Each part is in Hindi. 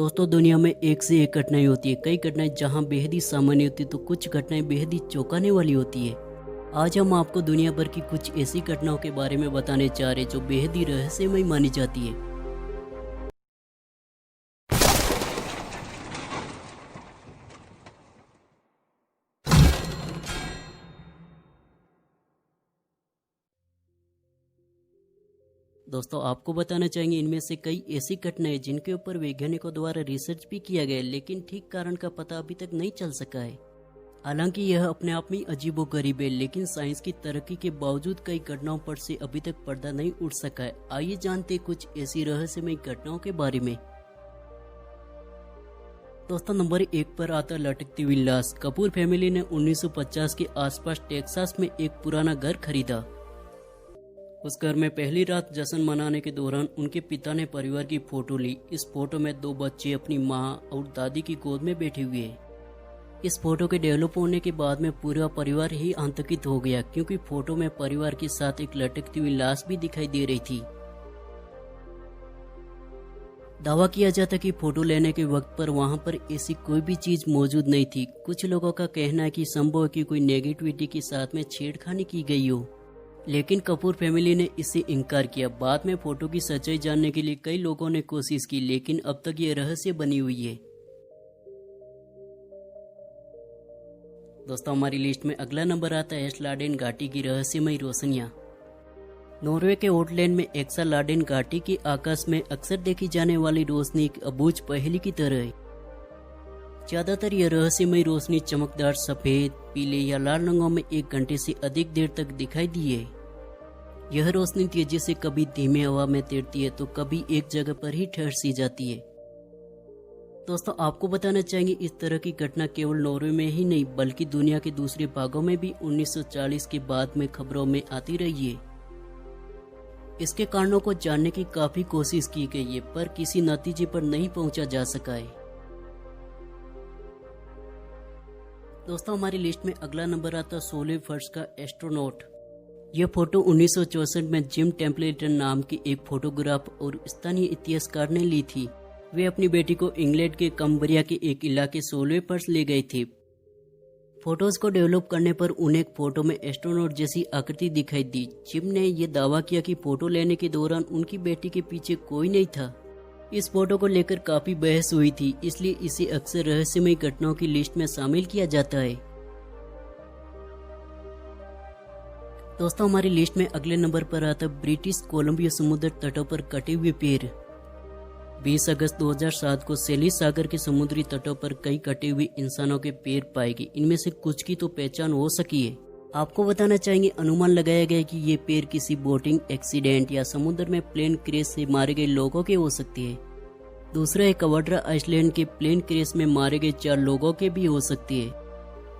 दोस्तों, दुनिया में एक से एक घटनाएं होती है। कई घटनाएं जहां बेहद ही सामान्य होती है तो कुछ घटनाएं बेहद ही चौंकाने वाली होती है। आज हम आपको दुनिया भर की कुछ ऐसी घटनाओं के बारे में बताने जा रहे हैं जो बेहद ही रहस्यमय मानी जाती है। दोस्तों, आपको बताना चाहेंगे इनमें से कई ऐसी घटनाएं जिनके ऊपर वैज्ञानिकों द्वारा रिसर्च भी किया गया है, लेकिन ठीक कारण का पता अभी तक नहीं चल सका है। हालांकि यह अपने आप में अजीबोगरीब है, लेकिन साइंस की तरक्की के बावजूद कई घटनाओं पर से अभी तक पर्दा नहीं उठ सका है। आइए जानते हैं कुछ ऐसी रहस्यमय घटनाओं के बारे में। दोस्तों, नंबर 1 पर आता लटकती हुई लाश। कपूर फैमिली ने 1950 के आसपास टेक्सास में एक पुराना घर खरीदा। उस घर में पहली रात जश्न मनाने के दौरान उनके पिता ने परिवार की फोटो ली। इस फोटो में 2 बच्चे अपनी मां और दादी की गोद में बैठे हुए हैं। इस फोटो के डेवलप होने के बाद में पूरा परिवार ही आतंकित हो गया, क्योंकि फोटो में परिवार के साथ एक लटकती हुई लाश भी दिखाई दे रही थी। दावा किया जाता कि फोटो लेने के वक्त पर वहां पर ऐसी कोई भी चीज मौजूद नहीं थी। कुछ लोगों का कहना है कि संभव है कि कोई नेगेटिविटी के साथ में छेड़खानी की गई हो, लेकिन कपूर फैमिली ने इससे इनकार किया। बाद में फोटो की सच्चाई जानने के लिए कई लोगों ने कोशिश की, लेकिन अब तक ये रहस्य बनी हुई है। दोस्तों, हमारी लिस्ट में अगला नंबर आता है एस्लाडेन घाटी की रहस्यमय रोशनियां। नॉर्वे के ओटलैंड में एक्सालाडेन घाटी की आकाश में अक्सर देखी जाने वाली रोशनी एक अबूझ पहेली की तरह है। ज्यादातर यह रहस्यमय रोशनी चमकदार सफेद, पीले या लाल रंगों में 1 घंटे से अधिक देर तक दिखाई दी है। यह रोशनी तेजी से कभी धीमे हवा में तैरती है तो कभी एक जगह पर ही ठहर सी जाती है। दोस्तों, आपको बताना चाहेंगे इस तरह की घटना केवल नॉर्वे में ही नहीं बल्कि दुनिया के दूसरे भागों में भी 1940 के बाद में खबरों में आती रही है। इसके कारणों को जानने की काफी कोशिश की गई है, पर किसी नतीजे पर नहीं पहुंचा जा सका है। दोस्तों, हमारी लिस्ट में अगला नंबर आता है सोलर फर्श का एस्ट्रोनॉट। यह फोटो 1964 में जिम टेम्पलेटन नाम की एक फोटोग्राफ और स्थानीय इतिहासकार ने ली थी। वे अपनी बेटी को इंग्लैंड के कम्बरिया के एक इलाके सोलर फर्श ले गए थे। फोटोज को डेवलप करने पर उन्हें एक फोटो में एस्ट्रोनॉट जैसी आकृति दिखाई दी। जिम ने यह दावा किया कि फोटो लेने के दौरान उनकी बेटी के पीछे कोई नहीं था। इस फोटो को लेकर काफी बहस हुई थी, इसलिए इसे अक्सर रहस्यमय घटनाओं की लिस्ट में शामिल किया जाता है। दोस्तों, हमारी लिस्ट में अगले नंबर पर आता ब्रिटिश कोलंबिया समुद्र तटों पर कटे हुए पैर। 20 अगस्त 2007 को सेली सागर के समुद्री तटों पर कई कटे हुए इंसानों के पैर पाए गए। इनमें से कुछ की तो पहचान हो सकी है। आपको बताना चाहेंगे अनुमान लगाया गया कि ये पैर किसी बोटिंग एक्सीडेंट या समुद्र में प्लेन क्रैश से मारे गए लोगों के हो सकते हैं। दूसरा है कवाड्रा आइसलैंड के प्लेन क्रैश में मारे गए 4 लोगों के भी हो सकते हैं।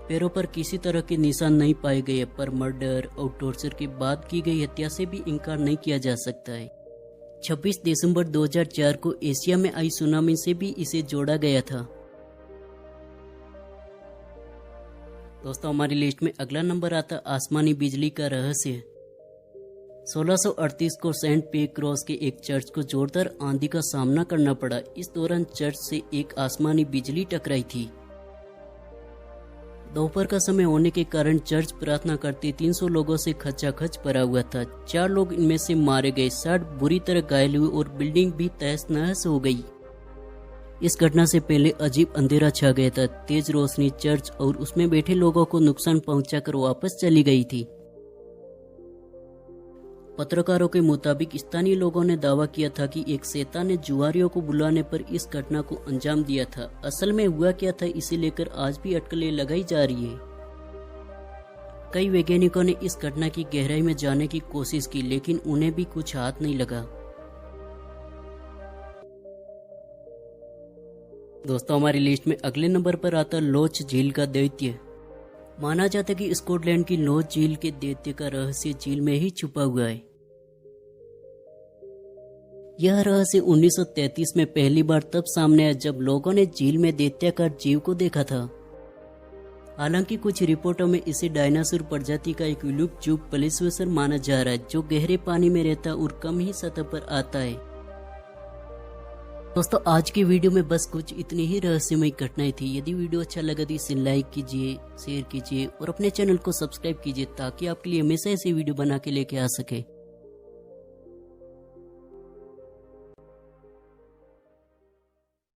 पैरों पर किसी तरह के निशान नहीं पाए गए, पर मर्डर और टॉर्चर के बाद की गई हत्या से भी इनकार नहीं किया जा सकता है। 26 दिसंबर 2004 को एशिया में आई सुनामी से भी इसे जोड़ा गया था। दोस्तों, हमारी लिस्ट में अगला नंबर आता आसमानी बिजली का रहस्य। 1638 को सेंट पे क्रॉस के एक चर्च को जोरदार आंधी का सामना करना पड़ा। इस दौरान चर्च से एक आसमानी बिजली टकराई थी। दोपहर का समय होने के कारण चर्च प्रार्थना करते 300 लोगों से खचाखच भरा हुआ था। 4 लोग इनमें से मारे गए, 60 बुरी तरह घायल हुए और बिल्डिंग भी तहस नहस हो गई। इस घटना से पहले अजीब अंधेरा छा गया था। तेज रोशनी चर्च और उसमें बैठे लोगों को नुकसान पहुंचाकर वापस चली गई थी। पत्रकारों के मुताबिक स्थानीय लोगों ने दावा किया था कि एक शैतान ने जुआरियों को बुलाने पर इस घटना को अंजाम दिया था। असल में हुआ क्या था, इसे लेकर आज भी अटकलें लगाई जा रही है। कई वैज्ञानिकों ने इस घटना की गहराई में जाने की कोशिश की, लेकिन उन्हें भी कुछ हाथ नहीं लगा। दोस्तों, हमारी लिस्ट में अगले नंबर पर आता लोच झील का दैत्य। माना जाता है कि स्कॉटलैंड की लोच झील के दैत्य का रहस्य झील में ही छुपा हुआ है। यह रहस्य 1933 में पहली बार तब सामने आया जब लोगों ने झील में दैत्याकार जीव को देखा था। हालांकि कुछ रिपोर्टों में इसे डायनासोर प्रजाति का एक विलुप्त जीव प्लेस्वेसर माना जा रहा है, जो गहरे पानी में रहता और कम ही सतह पर आता है। दोस्तों आज की वीडियो में बस कुछ इतनी ही रहस्यमय घटनाएं थी। यदि वीडियो अच्छा लगा तो इसे लाइक कीजिए, शेयर कीजिए और अपने चैनल को सब्सक्राइब कीजिए ताकि आपके लिए हमेशा ऐसी वीडियो बना के लेके आ सके।